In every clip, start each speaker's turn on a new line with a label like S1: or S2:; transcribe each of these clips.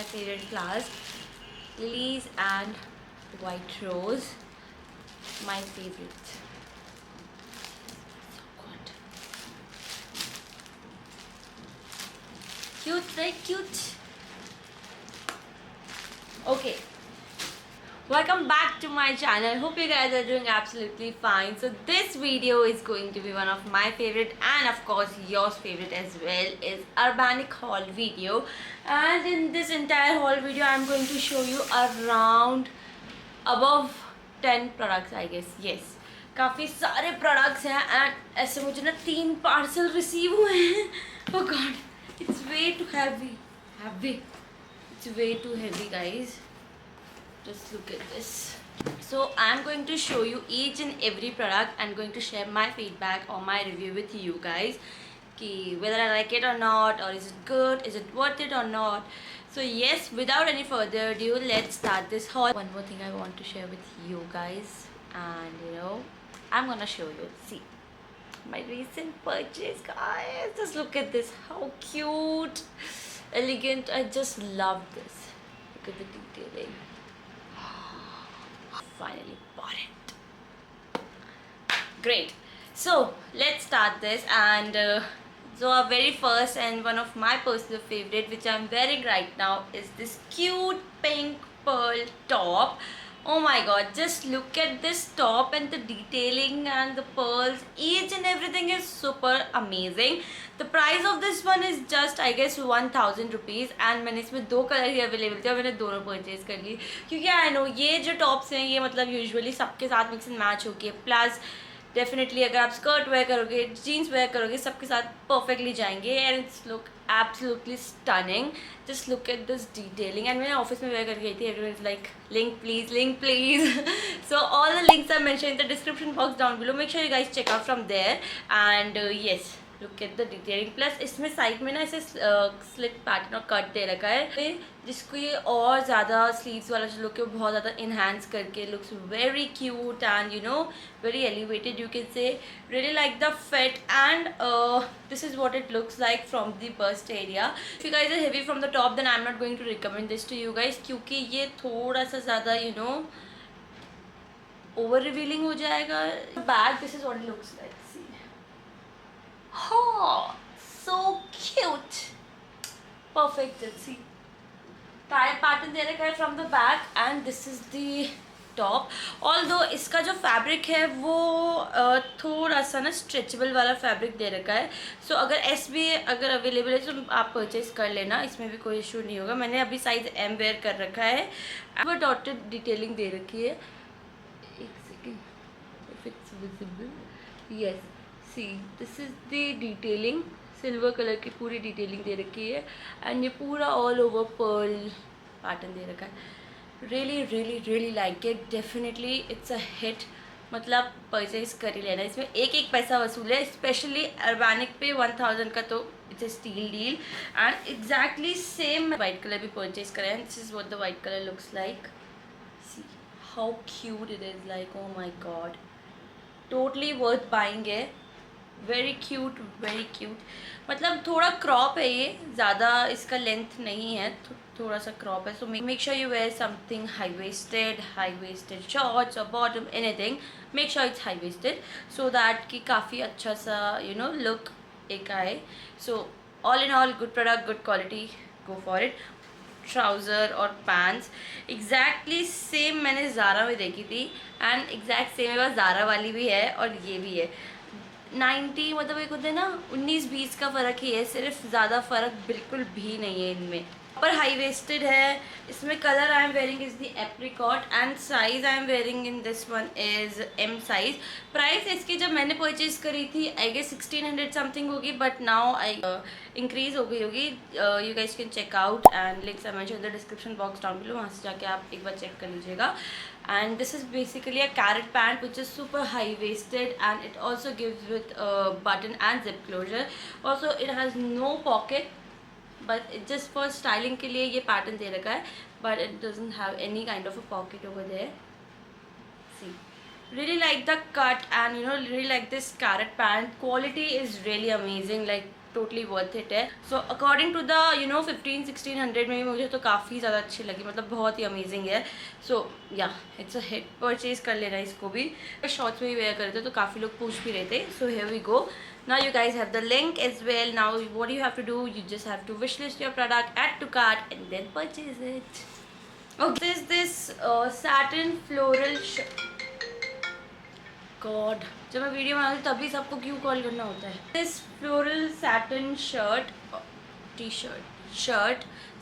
S1: favorite flowers, lilies and white rose. My favorite. So good. Cute, very cute. Okay. Welcome back to my channel. Hope you guys are doing absolutely fine. So this video is going to be one of my favorite and of course yours favorite as well, is Urbanic haul video. And in this entire haul video I'm going to show you around above 10 products I guess. Yes, काफ़ी सारे products हैं and ऐसे मुझे ना 3 parcel receive हुए हैं. Oh god, it's way too heavy. It's way too heavy guys. Just look at this. So I'm going to show you each and every product and going to share my feedback or my review with you guys, ki whether I like it or not, or is it good, is it worth it or not. So yes, without any further ado, let's start this haul. One more thing I want to share with you guys, and I'm gonna show you. See my recent purchase guys. Just look at this, how cute, elegant. I just love this. Look at the detailing. Finally bought it. Great. So let's start this, and so our very first and one of my personal favorite which I'm wearing right now is this cute pink pearl top. Oh my god, just look at this top and the detailing and the pearls, each and everything is super amazing. The price of this one is just I guess 1000 rupees, and मैंने इसमें 2 colour ही available थे और मैंने दोनों purchase कर ली, क्योंकि I know ये जो टॉप्स हैं ये मतलब यूजुअली सबके साथ मिक्स एंड मैच होगी. प्लस डेफिनेटली अगर आप स्कर्ट वेयर करोगे, जीन्स वेयर करोगे, सबके साथ परफेक्टली जाएंगे. And it's look absolutely stunning. Just look at this detailing. And मैंने ऑफिस में वेयर करके गई थी. Everyone is like link please. So all the links are mention in the description box down below. Make sure you guys check out from there. And yes, look at the detailing. Plus इसमें side में ना ऐसे slit pattern और cut दे रखा है, जिसको ये और ज़्यादा स्लीव्स वाला जो लुक है वो बहुत ज़्यादा इन्हांस करके looks very cute and very elevated. You can say really like the fit, and this is what it looks like from the bust area. If you guys are heavy from the top then I am not going to recommend this to you guys, क्योंकि ये थोड़ा सा ज़्यादा over revealing हो जाएगा. Back, this is what it looks like. Oh, so cute. Perfect. Let's see. Tie pattern दे रखा है from the back, and this is the top. Although इसका जो फैब्रिक है वो थोड़ा सा ना स्ट्रेचेबल वाला फैब्रिक दे रखा है. सो अगर एस भी अगर अवेलेबल है तो आप परचेज कर लेना, इसमें भी कोई इशू नहीं होगा. मैंने अभी साइज एम वेयर कर रखा है. वो डॉटेड डिटेलिंग दे रखी है. एक second, if it's visible. Yes, see this is the detailing. Silver colour की पूरी डिटेलिंग दे रखी है, एंड ये पूरा ऑल ओवर पर्ल पैटर्न दे रखा है. Really like it. Definitely it's a hit. मतलब परचेज कर ही लेना. इसमें एक एक पैसा वसूल है, स्पेशली अर्बैनिक पे 1000 का, तो it's a steal deal. And exactly same white colour भी परचेज करें, and this is what the white colour looks like. See how cute it is. Like oh my god, totally worth buying है. Very cute. मतलब थोड़ा crop है ये, ज़्यादा इसका length नहीं है, थोड़ा सा क्रॉप है. So make sure you wear something high waisted shorts और bottom, anything. Make sure it's high waisted so that कि काफ़ी अच्छा सा लुक एक आए. So all in all good product, good quality, go for it. Trouser और pants exactly same मैंने Zara में देखी थी, एंड एग्जैक्ट सेम मेरे पास ज़ारा वाली भी है और ये भी है. 90 मतलब एक होते हैं ना 19-20 का फ़र्क ही है सिर्फ, ज़्यादा फ़र्क बिल्कुल भी नहीं है इनमें. पर हाई वेस्टेड है. इसमें colour I am wearing is the apricot, and size I am wearing in this one is M size. Price इसकी जब मैंने परचेज़ करी थी आई गेस 1600 समथिंग होगी, बट नाउ आई इंक्रीज़ हो गई होगी. You guys can check out, and links I mention in the description box down below. वहाँ से जाके आप एक बार चेक कर लीजिएगा. And this is basically a carrot pant which is super high waisted, and it also gives with button and zip closure. Also it has no pocket, but it just for styling के लिए ये pattern दे रखा है, but it doesn't have any kind of a pocket over there. See, really like the cut, and really like this carrot pant. Quality is really amazing. Like totally worth it है. So according to the 1500-1600 में मुझे तो काफ़ी ज़्यादा अच्छी लगी, मतलब बहुत ही अमेजिंग है. सो या इट्स अ हिट, परचेज कर लेना इसको भी. शॉर्ट्स में भी वेयर कर रहे थे तो काफ़ी लोग पूछ भी रहे थे. So here we go. Now you guys have the link as well. Now what you have to do, you just have to wishlist your product, add to cart and then purchase it. Okay, this satin floral God, जब मैं video बनाती हूँ तभी सबको क्यों call करना होता है. This floral satin shirt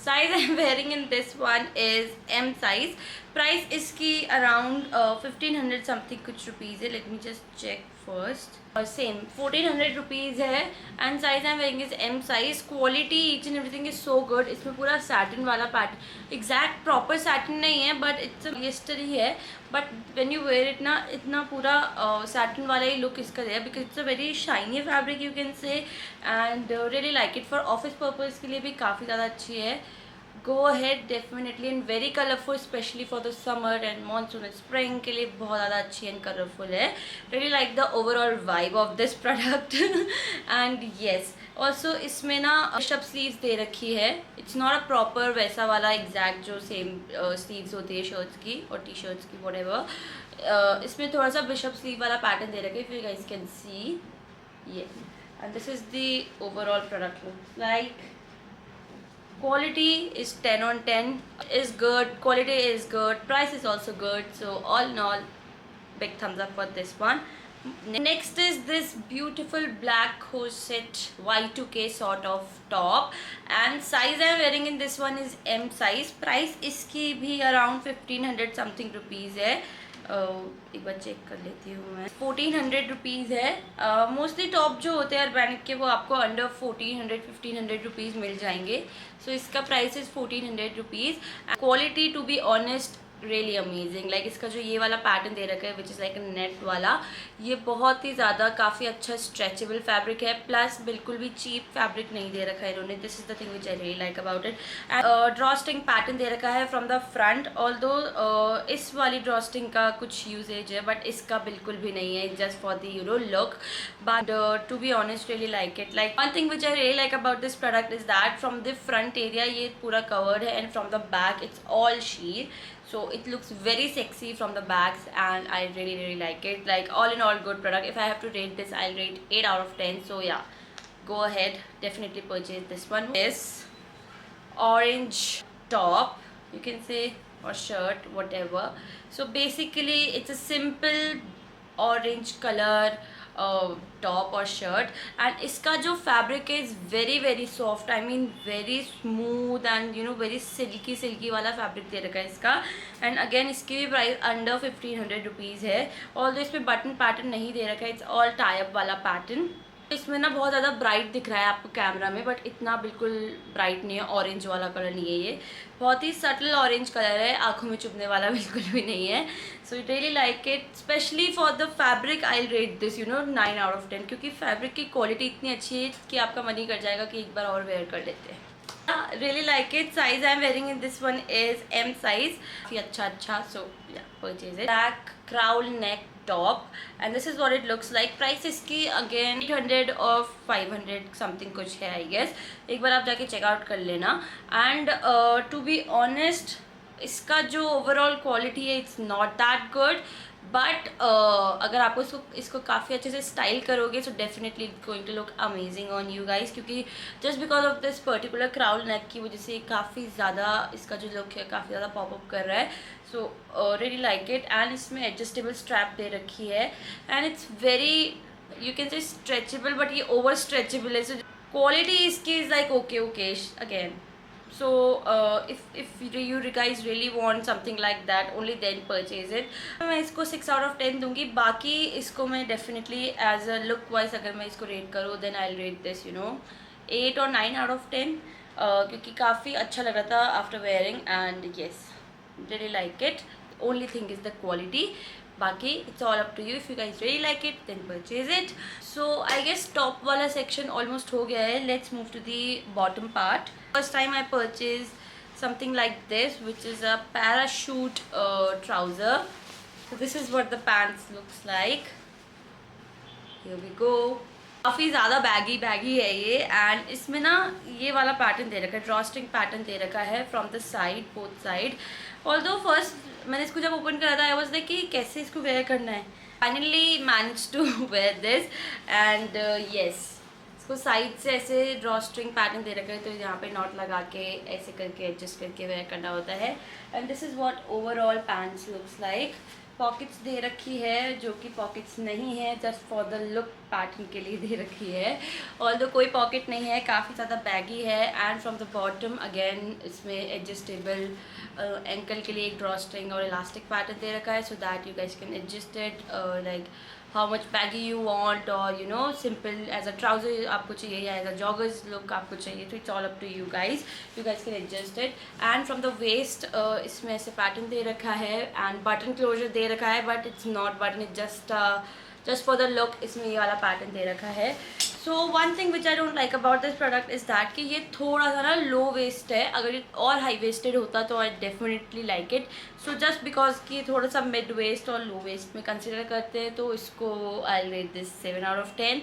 S1: size I'm wearing in this one is M size. Price इसकी अराउंड 1500 समथिंग कुछ रुपीज़ है. Let me just check first. Same 1400 rupees है and size I am wearing is M size. Quality each and everything is so good. इसमें पूरा satin वाला pattern, exact proper satin नहीं है but it's polyester ही है. But when you wear it ना, इतना पूरा सैटिन वाला ही लुक इसका है because it's a very shiny fabric you can say. And really like it. For office purpose के लिए भी काफ़ी ज़्यादा अच्छी है. Go ahead definitely, and very colorful especially for the summer and monsoon and spring के लिए बहुत ज़्यादा अच्छी and colorful है. Really like the overall vibe of this product. And yes, also इसमें ना बिशप स्लीव्स दे रखी है. It's not a proper वैसा वाला exact जो सेम स्लीव्स होती है शर्ट्स की और टी शर्ट्स की whatever. इसमें थोड़ा सा बिशप स्लीव वाला पैटर्न दे रखा है. If you guys can see, yeah. And this is the overall product look like. Quality is 10 on 10, is good, quality is good, price is also good. So all in all, big thumbs up for this one. Next is this beautiful black corset Y2K sort of top and size I am wearing in this one is M size. price इसकी भी around 1500 something rupees है. एक बार check कर लेती हूँ मैं. 1400 rupees है. Mostly top जो होते हैं अर्बैनिक के वो आपको अंडर 1400-1500 रुपीज़ मिल जाएंगे. सो इसका price is 1400 rupees. Quality to be honest really amazing. Like इसका जो ये वाला पैटर्न दे रखा है which is like a net वाला, ये बहुत ही ज़्यादा काफ़ी अच्छा स्ट्रेचेबल फैब्रिक है. प्लस बिल्कुल भी चीप फैब्रिक नहीं दे रखा है इन्होंने. This is the thing which I really like about it. And drawstring pattern दे रखा है फ्रॉम द फ्रंट. ऑल्दो इस वाली ड्रॉस्टिंग का कुछ यूजेज है बट इसका बिल्कुल भी नहीं है. Just for the look. But to be honest really like it. Like one thing which I really like about this product is that from the front area ये पूरा कवर्ड है and from the back it's all sheer. So it looks very sexy from the backs and I really like it. Like all in all good product. If I have to rate this, I'll rate 8 out of 10. So yeah, go ahead, definitely purchase this one. This orange top you can say or shirt whatever. So basically it's a simple orange color top और shirt and इसका जो fabric है is very soft. I mean very smooth and very silky वाला fabric दे रखा है इसका. And again इसकी भी प्राइस अंडर 1500 रुपीज़ है. ऑल्दो इसमें बटन पैटर्न नहीं दे रखा है. इट्स ऑल टाई अप वाला पैटर्न. इसमें ना बहुत ज़्यादा ब्राइट दिख रहा है आपको कैमरा में बट इतना बिल्कुल ब्राइट नहीं है. ऑरेंज वाला कलर नहीं है ये. बहुत ही सटल ऑरेंज कलर है. आँखों में चुभने वाला बिल्कुल भी नहीं है. So it really like it. Specially for the fabric I rate this 9 out of 10 क्योंकि फैब्रिक की क्वालिटी इतनी अच्छी है कि आपका मन ही कर जाएगा कि एक बार और वेयर कर लेते हैं. Really like it. Size I am wearing in this one is M size. काफ़ी अच्छा. सो या purchase it. Black crawl neck top and this is what it looks like. Price इसकी अगेन 800 और 500 समथिंग कुछ है आई गेस. एक बार आप जाके चेकआउट कर लेना. एंड टू बी ऑनेस्ट इसका जो ओवरऑल क्वालिटी है it's not that good but अगर आप इसको काफ़ी अच्छे से स्टाइल करोगे so definitely it's going to look amazing on you guys. क्योंकि just because of this particular crew neck की वजह से काफ़ी ज़्यादा इसका जो लुक है काफ़ी ज़्यादा पॉपअप कर रहा है. So really like it. And इसमें एडजस्टेबल स्ट्रैप दे रखी है and it's very you can से स्ट्रेचेबल बट ये ओवर स्ट्रेचेबल है. सो क्वालिटी इसकी is like okay again. So if you guys really want something like that only then purchase it. मैं इसको 6 out of 10 दूंगी. बाकी इसको मैं definitely as a look wise अगर मैं इसको rate करूँ then I'll rate this 8 or 9 out of 10 क्योंकि काफ़ी अच्छा लग रहा था after wearing and yes really like it. Only thing is the quality. बाकी it's all up to you. If you guys really like it then purchase it. So I guess top वाला section almost हो गया है. Let's move to the bottom part. First time I purchased something like this which is a parachute trouser. So this is what the pants looks like. Here we go. काफ़ी ज़्यादा baggy baggy है ये, and इसमें ना ये वाला pattern दे रखा है, ड्रॉस्ट्रिंग पैटर्न दे रखा है from the side, both side. Although first मैंने इसको जब ओपन करा था आई वाज लाइक कि कैसे इसको वेयर करना है। Finally manage to wear this, and yes, इसको साइड से ऐसे ड्रॉस्ट्रिंग पैटर्न दे रखा है, तो यहाँ पे नॉट लगा के ऐसे करके एडजस्ट करके वेयर करना होता है। And this is what overall pants looks like. Pockets दे रखी है जो कि पॉकेट्स नहीं है, just for the look pattern के लिए दे रखी है। ऑल्दो कोई पॉकेट नहीं है, काफ़ी ज़्यादा बैगी है। And from the bottom again इसमें एडजस्टेबल एंकल के लिए एक ड्रॉ स्ट्रिंग और इलास्टिक पैटर्न दे रखा है, so that you guys can adjust it like how much baggy you want, और you know simple as a trouser आपको चाहिए या एज अ जॉगर्स लुक आपको चाहिए, तो it's all up to you guys can adjust it. And from the waist इसमें ऐसे pattern दे रखा है एंड बटन क्लोजर दे रखा है, but it's not button, it's just for the look इसमें ये वाला पैटर्न दे रखा है। So one thing which I don't like about this product is that कि ये थोड़ा सा ना लो वेस्ट है, अगर ये और हाई वेस्टेड होता तो I definitely like it. So just because कि ये थोड़ा सा मिड वेस्ट और लो वेस्ट में कंसिडर करते हैं, तो इसको आई रेट दिस 7/10,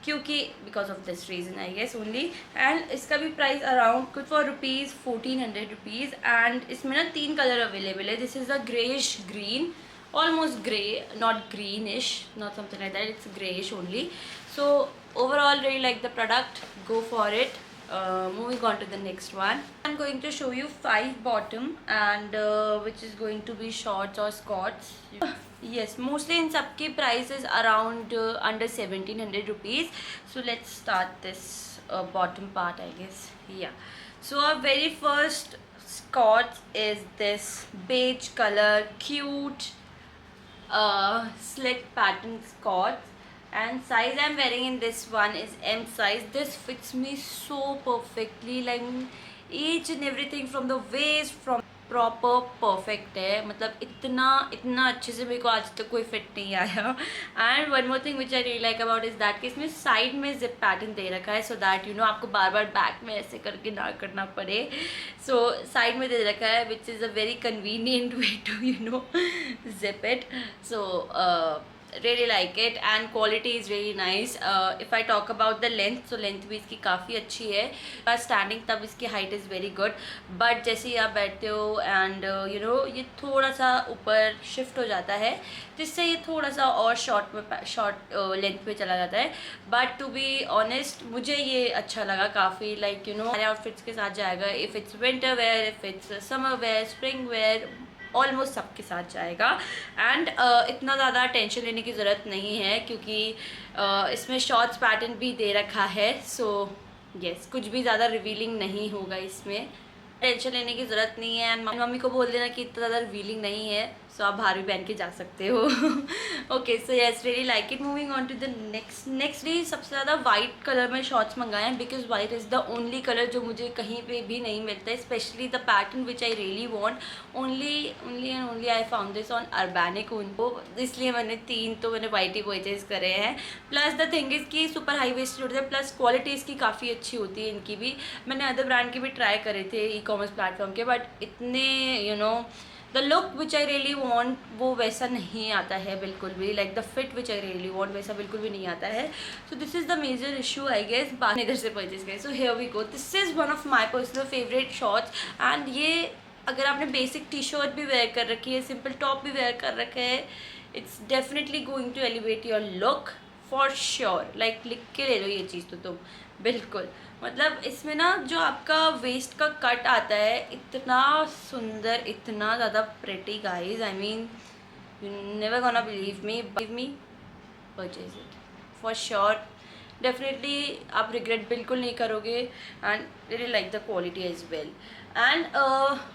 S1: क्योंकि because of this reason I guess only. And इसका भी प्राइस अराउंड कुछ फॉर रुपीज़ 1400 रुपीज़। एंड इसमें ना 3 कलर अवेलेबल है। This is a greyish green, almost gray, not greenish, not something like that, it's grayish only. So overall really like the product, go for it. Moving on to the next one, I'm going to show you 5 bottom and which is going to be shorts or skirts. Yes, mostly in सबके prices around under 1700 rupees. So let's start this bottom part I guess. Yeah, so our very first skirt is this beige color cute slit pattern skirt, and size I'm wearing in this one is M size. This fits me so perfectly, like each and everything from the waist from proper perfect है, मतलब इतना अच्छे से मेरे को आज तक कोई फिट नहीं आया। And one more thing which I really like about is that कि इसमें साइड में जिप पैटर्न दे रखा है, सो दैट यू नो आपको बार बार बैक में ऐसे करके ना करना पड़े। सो साइड में दे रखा है which is a very convenient way to you know zip it. So really like it and quality is really nice. If I talk about the length, so length भी इसकी काफ़ी अच्छी है। स्टैंडिंग तब इसकी height is very good, but जैसे ही आप बैठते हो एंड यू नो ये थोड़ा सा ऊपर शिफ्ट हो जाता है, जिससे ये थोड़ा सा और शॉर्ट लेंथ पे चला जाता है। बट टू बी ऑनेस्ट मुझे ये अच्छा लगा काफ़ी, लाइक यू नो सारे आउटफिट्स के साथ जाएगा। If it's winter wear, if it's summer wear, spring wear, almost सबके साथ जाएगा। एंड इतना ज़्यादा टेंशन लेने की ज़रूरत नहीं है, क्योंकि इसमें शॉर्ट्स पैटर्न भी दे रखा है। सो यस, कुछ भी ज़्यादा रिवीलिंग नहीं होगा, इसमें टेंशन लेने की ज़रूरत नहीं है। एंड मम्मी को बोल देना कि इतना ज़्यादा रिवीलिंग नहीं है, सो आप बाहर भी पहन के जा सकते हो। Okay, so yes really like it. Moving on to the next day सबसे ज़्यादा वाइट कलर में शॉर्ट्स मंगाए हैं, because white is the only colour जो मुझे कहीं पे भी नहीं मिलता है, specially the pattern which I really want. Only and only I found this on Urbanic उनको, इसलिए मैंने वाइट ही परचेज करे हैं। प्लस द थिंग इज़ कि सुपर हाई वेस्टेड होते हैं, प्लस क्वालिटी इसकी काफ़ी अच्छी होती है इनकी भी। मैंने अदर ब्रांड के भी ट्राई करे थे ई कॉमर्स प्लेटफॉर्म के, बट इतने you know the look which I really want वो वैसा नहीं आता है बिल्कुल भी, like the fit which I really want वैसा बिल्कुल भी नहीं आता है। So this is the major issue I guess. बाद इधर से परचेज करें। So here we go, this is one of my personal favourite shorts. And ये अगर आपने बेसिक टी शर्ट भी वेयर कर रखी है, सिंपल टॉप भी वेयर कर रखा है, it's definitely going to elevate your look for sure. Like लिख के ले लो ये चीज़ तो तुम बिल्कुल। मतलब इसमें ना जो आपका वेस्ट का कट आता है इतना सुंदर, इतना ज़्यादा pretty guys, I mean you never gonna believe me, purchase it for sure. Definitely आप रिग्रेट बिल्कुल नहीं करोगे, and really like the quality as well. And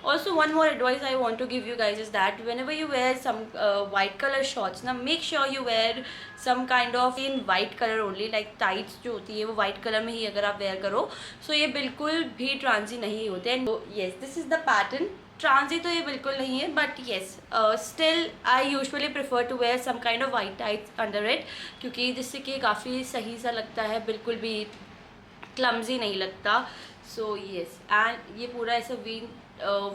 S1: also one more advice I want to give you guys is that whenever you wear some white color shorts, now make sure you wear some kind of in white color only, like tights जो होती है वो white color में ही अगर आप wear करो, so ये बिल्कुल भी ट्रांसी नहीं होते हैं। So yes, this is the pattern। ट्रांसी तो ये बिल्कुल नहीं है, but yes still I usually prefer to wear some kind of white tights under it, क्योंकि जिससे कि काफ़ी सही सा लगता है, बिल्कुल भी क्लमजी नहीं लगता। सो येस, एंड ये पूरा ऐसा वी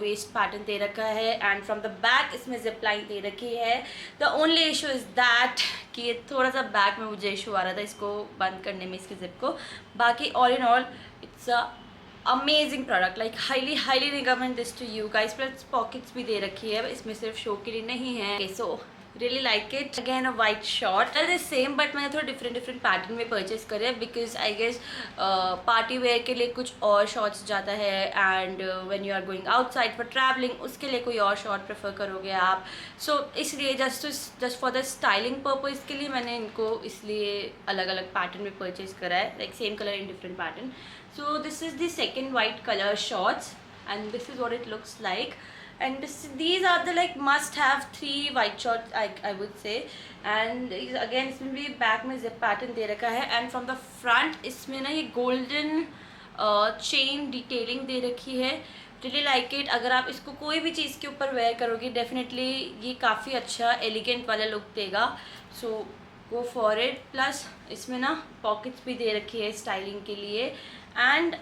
S1: वेस्ट पैटर्न दे रखा है एंड फ्रॉम द बैक इसमें जिप लाइन दे रखी है. The only issue is that कि ये थोड़ा सा बैक में मुझे इशू आ रहा था इसको बंद करने में, इसके जिप को. बाकी all in all it's a amazing product, like highly recommend this to you guys. Plus pockets भी दे रखी है, इसमें सिर्फ शो के लिए नहीं है. सो really like it. Again a white short, they're the same but मैंने थोड़ा different पैटर्न में परचेज करे because I guess party wear के लिए कुछ और शॉर्ट्स जाता है and when you are going outside for travelling उसके लिए कोई और शॉर्ट प्रेफर करोगे आप. सो इसलिए just for the styling purpose के लिए मैंने इनको इसलिए अलग अलग पैटर्न में परचेज करा है, like same colour in different pattern. So this is the second white colour shorts and this is what it looks like. And these are the like must have 3 white shorts I would say. And again इसमें भी back में zip pattern दे रखा है and from the front इसमें ना ये golden chain detailing दे रखी है. really like it. अगर आप इसको कोई भी चीज़ के ऊपर वेयर करोगे डेफिनेटली ये काफ़ी अच्छा एलिगेंट वाला लुक देगा. सो गो फॉर इट. प्लस इसमें ना पॉकेट्स भी दे रखी है स्टाइलिंग के लिए. And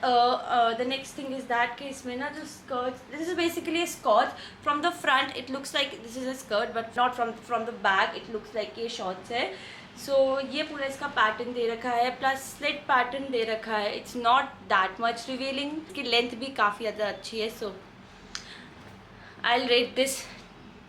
S1: the next thing is that कि इसमें ना जो skirts, this is basically a skirt. From the front it looks like this is a skirt but not from the back it looks like ये shorts है. So ये पूरा इसका pattern दे रखा है प्लस स्लिट पैटर्न दे रखा है. It's not that much revealing. इसकी लेंथ भी काफ़ी ज़्यादा अच्छी है. So I'll rate this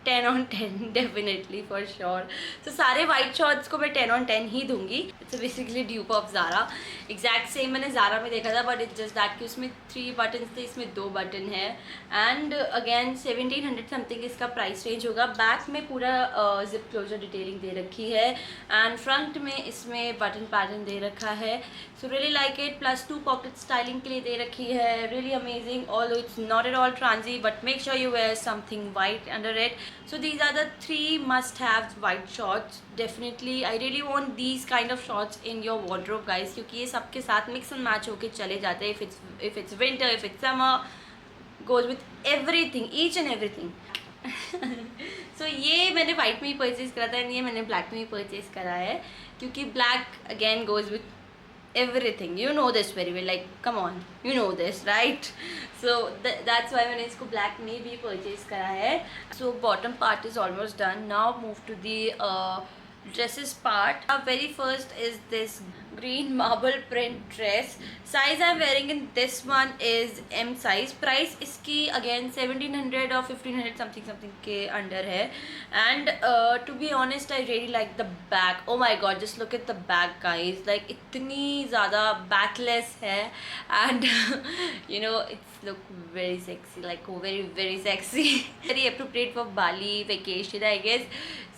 S1: 10 on 10 definitely for sure. तो सारे वाइट शॉर्ट्स को मैं 10 on 10 ही दूंगी. It's basically dupe of Zara. Exact same मैंने ज़ारा में देखा था बट इट्स जस्ट दैट कि उसमें 3 बटन्स थे, इसमें 2 बटन है. एंड अगेन 1700 समथिंग इसका प्राइस रेंज होगा. बैक में पूरा जिप क्लोजर डिटेलिंग दे रखी है एंड फ्रंट में इसमें बटन पैटर्न दे रखा है. So really like it. Plus 2 pocket styling के लिए दे रखी है. Really amazing. Although it's not at all ट्रांजी but make sure you wear something white under it. So these are the 3 must-have white shorts. Definitely, I really want these kind of shorts in your wardrobe, guys. क्योंकि ये सबके साथ mix and match होके चले जाते हैं. If it's winter, if it's summer, goes with everything, each and everything. So ये मैंने white में ही purchase करा था and ये मैंने black में ही purchase करा है क्योंकि black again goes with everything. You know this very well, like come on, you know this right? So that's why मैंने इसको black में भी purchase करा है. So bottom part is almost done. Now move to the dresses part. Our very first is this green marble print dress. Size I'm wearing in this one is M size. Price इसकी again 1700 or 1500 something के under है. And to be honest I really like the back. Oh my god, just look at the back guys. Like इतनी ज़्यादा backless है and you know it's look very sexy, like very sexy. Very appropriate for Bali vacation I guess.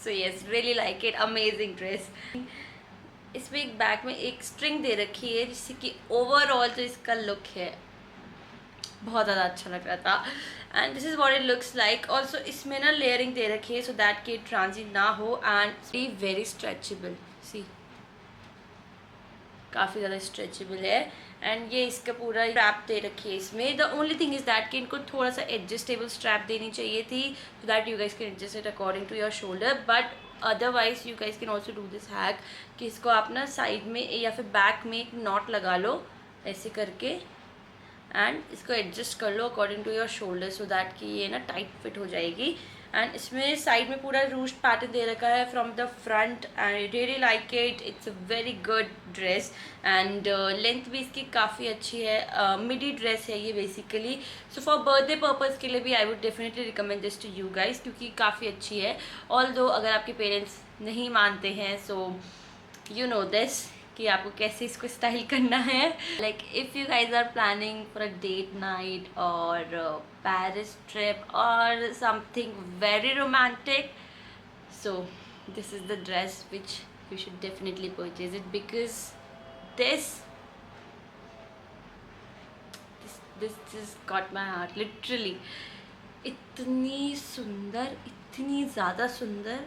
S1: So yes, really like it. Amazing dress. इसमें एक back में एक string दे रखी है जिससे कि ओवरऑल जो इसका लुक है बहुत ज़्यादा अच्छा लग रहा था. And this is what it looks like. Also इसमें ना लेयरिंग दे रखी है सो दैट कि ट्रांजिट ना हो एंड वेरी स्ट्रेचेबल. सी काफ़ी ज़्यादा स्ट्रेचेबल है. एंड ये इसका पूरा स्ट्रैप दे रखी है इसमें. The only thing is that कि इनको थोड़ा सा एडजस्टेबल स्ट्रैप देनी चाहिए थी so that you guys can adjust it according to your shoulder. But otherwise you guys can also do this hack कि इसको आप ना साइड में या फिर बैक में एक नॉट लगा लो ऐसे करके एंड इसको एडजस्ट कर लो according to your shoulder so that कि ये ना टाइट फिट हो जाएगी. एंड इसमें साइड में पूरा रूस्ट पैटर्न दे रखा है from the front and I really like it. It's a very good dress and length भी इसकी काफ़ी अच्छी है. मिडी ड्रेस है ये बेसिकली. सो फॉर बर्थडे पर्पज़ के लिए भी I would definitely recommend this to you guys क्योंकि काफ़ी अच्छी है. ऑल्दो अगर आपके पेरेंट्स नहीं मानते हैं सो यू नो दिस कि आपको कैसे इसको स्टाइल करना है. Like if you guys are planning for a date night और पैरिस ट्रिप और something very romantic so this is the dress which you should definitely purchase it because this is got my heart literally. इतनी सुंदर, इतनी ज़्यादा सुंदर,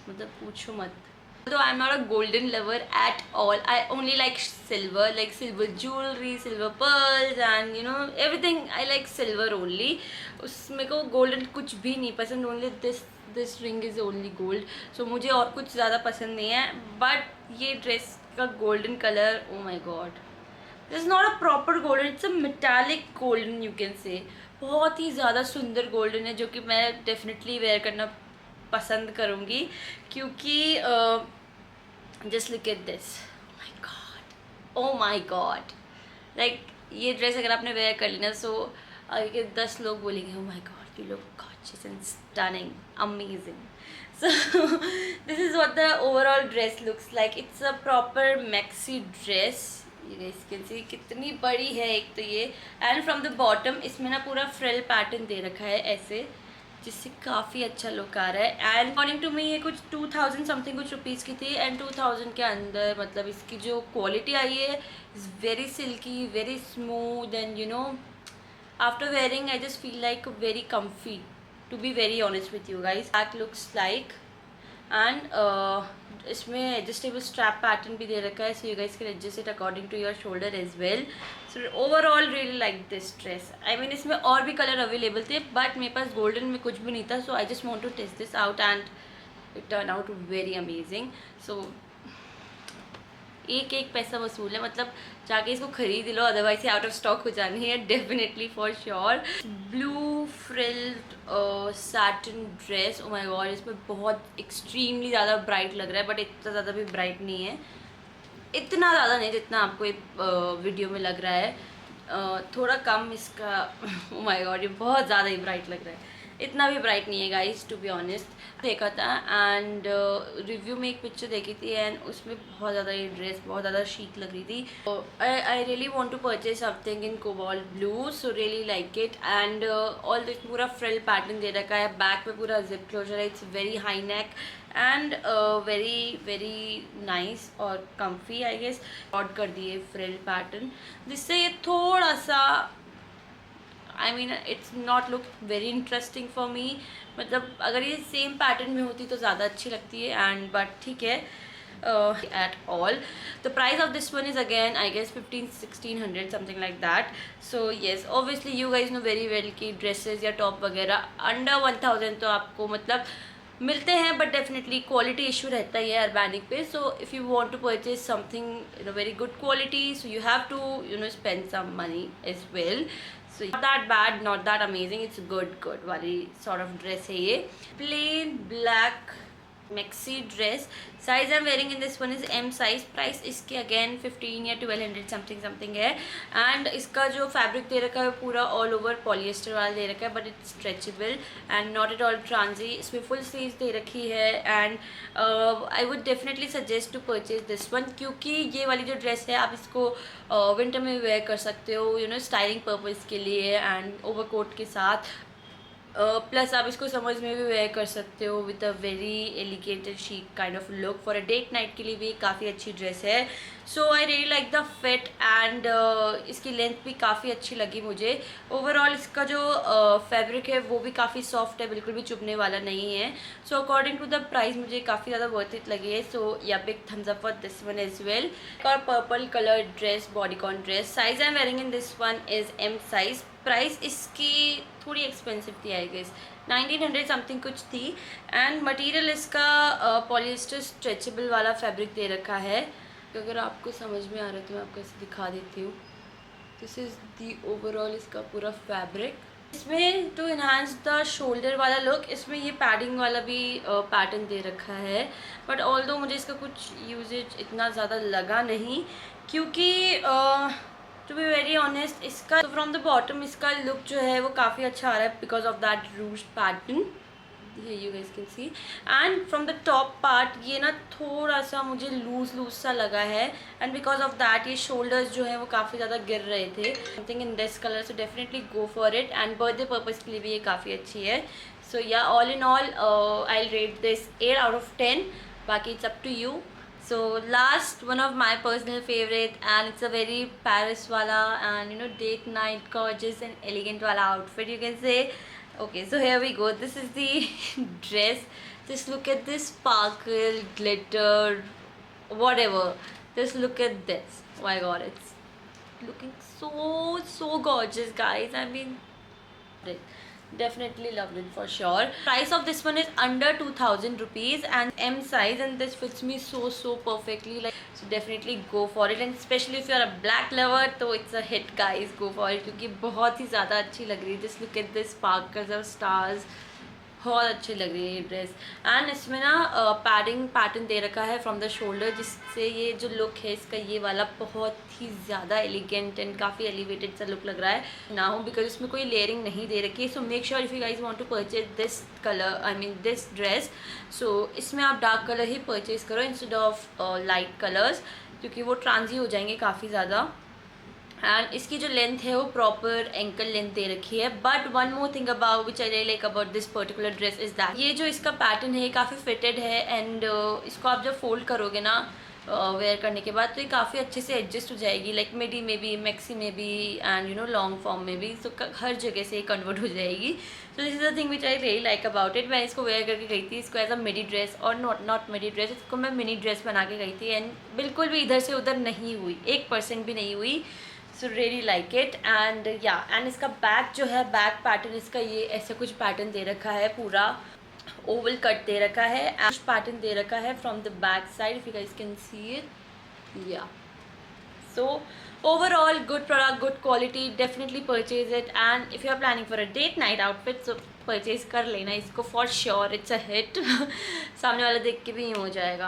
S1: मतलब पूछो मत. Though I'm not a golden lover at all, I only like silver jewelry, silver pearls and you know everything. I like silver only. उसमें को golden कुछ भी नहीं पसंद. Only this ring is only gold. So मुझे और कुछ ज़्यादा पसंद नहीं है. But ये ड्रेस का golden color, oh my god, this is not a proper golden, it's a metallic golden you can से। बहुत ही ज़्यादा सुंदर गोल्डन है जो कि मैं डेफिनेटली वेयर करना पसंद करूँगी, क्योंकि just look at this, my God, oh my God. Like ये ड्रेस अगर आपने वेयर कर ली ना, सो आगे 10 लोग बोलेंगे, oh my god, you look gorgeous and stunning, amazing. So this is what the overall dress looks like. It's a proper maxi dress. You guys can see कितनी बड़ी है एक तो ये, and from the bottom इसमें ना पूरा frill pattern दे रखा है ऐसे, जिससे काफ़ी अच्छा लुक आ रहा है। एंड अकॉर्डिंग टू मी ये कुछ 2000 समथिंग कुछ रुपीज़ की थी, एंड 2000 के अंदर मतलब इसकी जो क्वालिटी आई है is very silky, very smooth, and you know after wearing I just feel like very comfy, to be very honest with you guys. That looks like, and इसमें एडजस्टेबल स्ट्रैप पैटर्न भी दे रखा है, so you guys can adjust it according to your shoulder as well. So overall really like this dress. I mean इसमें और भी colour available थे, but मेरे पास golden में कुछ भी नहीं था, so I just want to test this out and it turned out very amazing. So एक एक पैसा वसूल है, मतलब जाके इसको खरीद लो, अदरवाइज ये आउट ऑफ स्टॉक हो जानी है definitely for sure. Blue frilled satin dress, oh my God, इसमें बहुत एक्सट्रीमली ज़्यादा ब्राइट लग रहा है, बट इतना ज़्यादा भी ब्राइट नहीं है, इतना ज़्यादा नहीं जितना आपको एक वीडियो में लग रहा है, थोड़ा कम इसका। ओ माय गॉड, ये बहुत ज़्यादा ही ब्राइट लग रहा है, इतना भी ब्राइट नहीं है गाइस, टू बी ऑनेस्ट। देखा था एंड रिव्यू में एक पिक्चर देखी थी, एंड उसमें बहुत ज़्यादा ये ड्रेस बहुत ज़्यादा शीक लग रही थी। I really want to purchase something in cobalt blue, so really like it. And all this पूरा फ्रिल पैटर्न दे रखा है, बैक में पूरा जिप क्लोजर है, it's very high neck and very very nice और कम्फी आई गेस। ऑड कर दिए फ्रिल पैटर्न, जिससे ये थोड़ा सा I mean it's not look very interesting for me, मतलब अगर ये सेम पैटर्न में होती तो ज़्यादा अच्छी लगती है, एंड बट ठीक है at all. The price of this one is again I guess 1500-1600 something like that. So yes, obviously you guys know very well कि dresses या top वगैरह under 1000 तो आपको मतलब मिलते हैं, बट डेफिनेटली क्वालिटी इशू रहता ही है अर्बैनिक पे। So if you want to purchase something in a very good quality, so you have to you know spend some money as well. So not that bad, not that amazing, it's good वाली sort of dress है ये। Plain black maxi dress, size I am wearing in this one is M size. Price इसकी again 15 या 1200 something है, and इसका जो fabric दे रखा है पूरा ऑल ओवर पॉलिएस्टर वाला दे रखा है, but it's stretchable and not at all ट्रांजी। इसमें फुल स्लीव्स दे रखी है, and I would definitely suggest to purchase this one, क्योंकि ये वाली जो ड्रेस है आप इसको विंटर में वेयर कर सकते हो, यू नो स्टाइलिंग पर्पज़ के लिए एंड ओवरकोट के साथ। प्लस आप इसको समर्स में भी वेयर कर सकते हो with a very elegant and chic kind of look. For a date night के लिए भी काफ़ी अच्छी ड्रेस है। So I really like the fit, and इसकी लेंथ भी काफ़ी अच्छी लगी मुझे। ओवरऑल इसका जो फैब्रिक है वो भी काफ़ी सॉफ्ट है, बिल्कुल भी चुभने वाला नहीं है। So according to the price मुझे काफ़ी ज़्यादा वर्थ इट लगी है। So yeah big thumbs up for this one as well. और purple colour dress, bodycon dress, size I am wearing in this one is M size. Price इसकी थोड़ी expensive थी I guess, 1900 something कुछ थी, and material इसका polyester stretchable वाला fabric दे रखा है। तो अगर आपको समझ में आ रहा है तो मैं आपको ऐसे दिखा देती हूँ। दिस इज़ दी ओवरऑल इसका पूरा फैब्रिक। इसमें टू इन्हांस द शोल्डर वाला लुक, इसमें ये पैडिंग वाला भी पैटर्न दे रखा है, बट ऑल्दो मुझे इसका कुछ यूजेज इतना ज़्यादा लगा नहीं, क्योंकि टू बी वेरी ऑनेस्ट इसका फ्रॉम द बॉटम इसका लुक जो है वो काफ़ी अच्छा आ रहा है because of that ROUGE pattern, you guys can see. And from the top part ये ना थोड़ा सा मुझे लूज सा लगा है, एंड बिकॉज ऑफ दैट ये शोल्डर्स जो है वो काफ़ी ज़्यादा गिर रहे थे। Something in this colour, so definitely go for it, and birthday purpose के लिए भी ये काफ़ी अच्छी है। So yeah all in all I rate this 8 out of 10, बाकी it's up to you. So last one of my personal favorite, and it's a very Paris wala and you know date night gorgeous and elegant wala outfit you can say. Okay, so here we go. This is the dress. Just look at this sparkle, glitter, whatever. Just look at this. Oh my god, it's looking so gorgeous, guys. I mean, definitely loved it for sure. Price of this one is under 2000 rupees and M size, and this fits me so perfectly. Like, So definitely go for it, and especially if you're a black lover तो it's a hit guys, go for it क्योंकि बहुत ही ज़्यादा अच्छी लग रही है. Just look at this sparkles और stars, बहुत अच्छी लग रही है ये ड्रेस. एंड इसमें ना पैडिंग पैटर्न दे रखा है फ्रॉम द शोल्डर, जिससे ये जो लुक है इसका ये वाला बहुत ही ज़्यादा एलिगेंट एंड काफ़ी एलिवेटेड सा लुक लग रहा है ना हो, बिकॉज इसमें कोई लेयरिंग नहीं दे रखी है. So make sure if you guys want to purchase this colour, I mean this dress, so इसमें आप डार्क कलर ही परचेज करो इंस्टेड ऑफ लाइट कलर्स, क्योंकि वो ट्रांजी हो जाएंगे काफ़ी ज़्यादा. एंड इसकी जो लेंथ है वो प्रॉपर एंकल लेंथ दे रखी है. But one more thing about which I really like about this particular dress is that ये जो इसका पैटर्न है काफ़ी फिटेड है, एंड इसको आप जब फोल्ड करोगे ना वेयर करने के बाद तो ये काफ़ी अच्छे से एडजस्ट हो जाएगी, लाइक मिडी में भी, मैक्सी में भी, and you no long form में भी. तो हर जगह से ये कन्वर्ट हो जाएगी. सो this is the thing which I really like about it. मैं इसको वेयर करके गई थी, इसको एज अ मिडी ड्रेस और नॉट मिडी ड्रेस, इसको मैं मिनी ड्रेस बना के गई थी, एंड बिल्कुल भी इधर से उधर नहीं हुई, 1% भी नहीं हुई. सो रियली लाइक इट. एंड या एंड इसका बैक जो है, बैक पैटर्न इसका ये ऐसा कुछ पैटर्न दे रखा है, पूरा ओवल कट दे रखा है, एश पैटर्न दे रखा है from the back side, if you guys can see it. या सो overall good product, good quality, definitely purchase it. And if you are planning for a date night outfit, so purchase कर लेना इसको for sure, it's a hit. सामने वाला देख के भी यूँ हो जाएगा.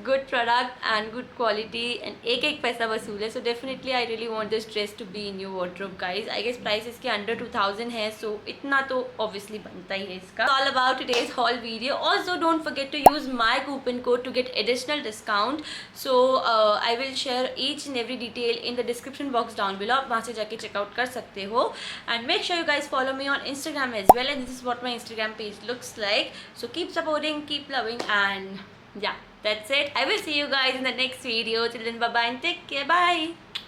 S1: Good product and good quality and एक एक पैसा वसूल है. So definitely I really want this dress to be in your wardrobe guys. I guess price इसके अंडर 2000 है, सो इतना तो ऑब्वियसली बनता ही है इसका. All about today's haul video. Also don't forget to use my coupon code to get additional discount. So I will share each and every detail in the description box down below. आप वहाँ से जाके checkout कर सकते हो. And make sure you guys follow me on Instagram as well, and is what my Instagram page looks like. So keep supporting, keep loving, and yeah, that's it. I will see you guys in the next video. Till then, bye bye and take care. Bye.